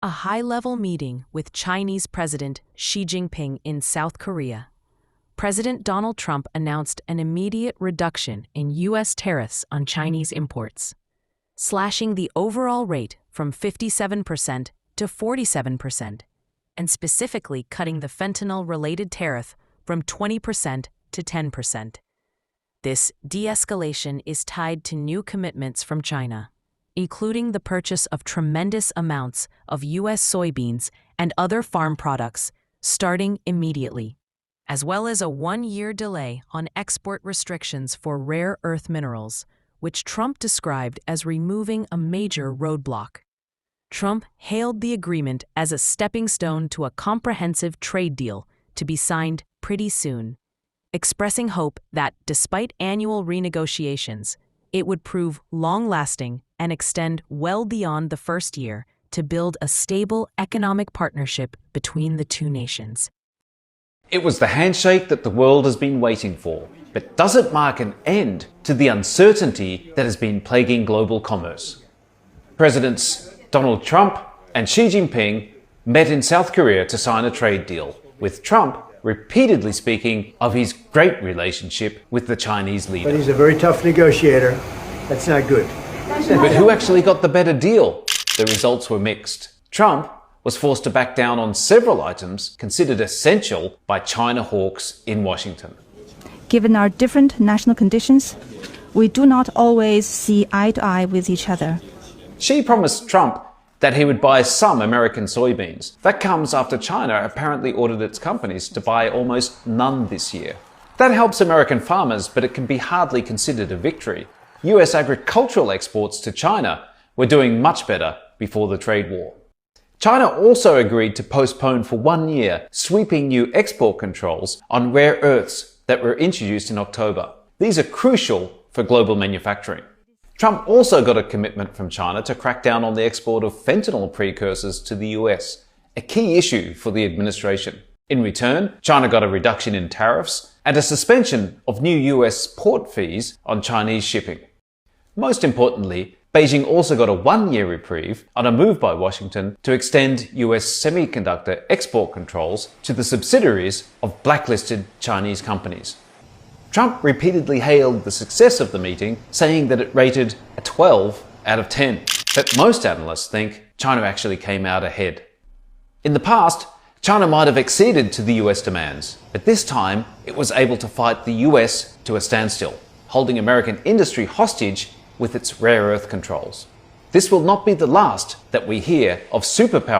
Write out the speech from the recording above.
A high-level meeting with Chinese President Xi Jinping in South Korea. President Donald Trump announced an immediate reduction in U.S. tariffs on Chinese imports, slashing the overall rate from 57% to 47%, and specifically cutting the fentanyl-related tariff from 20% to 10%. This de-escalation is tied to new commitments from China, including the purchase of tremendous amounts of U.S. soybeans and other farm products starting immediately, as well as a one-year delay on export restrictions for rare earth minerals, which Trump described as removing a major roadblock. Trump hailed the agreement as a stepping stone to a comprehensive trade deal to be signed pretty soon, expressing hope that, despite annual renegotiations, it would prove long-lasting and extend well beyond the first year to build a stable economic partnership between the two nations. It was the handshake that the world has been waiting for, but does it mark an end to the uncertainty that has been plaguing global commerce? Presidents Donald Trump and Xi Jinping met in South Korea to sign a trade deal, with Trump repeatedly speaking of his great relationship with the Chinese leader. But he's a very tough negotiator. That's not good. But who actually got the better deal? The results were mixed. Trump was forced to back down on several items considered essential by China hawks in Washington. Given our different national conditions, we do not always see eye to eye with each other. Xi promised Trump that he would buy some American soybeans. That comes after China apparently ordered its companies to buy almost none this year. That helps American farmers, but it can be hardly considered a victory. US agricultural exports to China were doing much better before the trade war. China also agreed to postpone for 1 year sweeping new export controls on rare earths that were introduced in October. These are crucial for global manufacturing. Trump also got a commitment from China to crack down on the export of fentanyl precursors to the US, a key issue for the administration. In return, China got a reduction in tariffs and a suspension of new US port fees on Chinese shipping. Most importantly, Beijing also got a 1-year reprieve on a move by Washington to extend US semiconductor export controls to the subsidiaries of blacklisted Chinese companies. Trump repeatedly hailed the success of the meeting, saying that it rated a 12 out of 10. But most analysts think China actually came out ahead. In the past, China might have acceded to the US demands, but this time it was able to fight the US to a standstill, holding American industry hostage with its rare earth controls. This will not be the last that we hear of superpower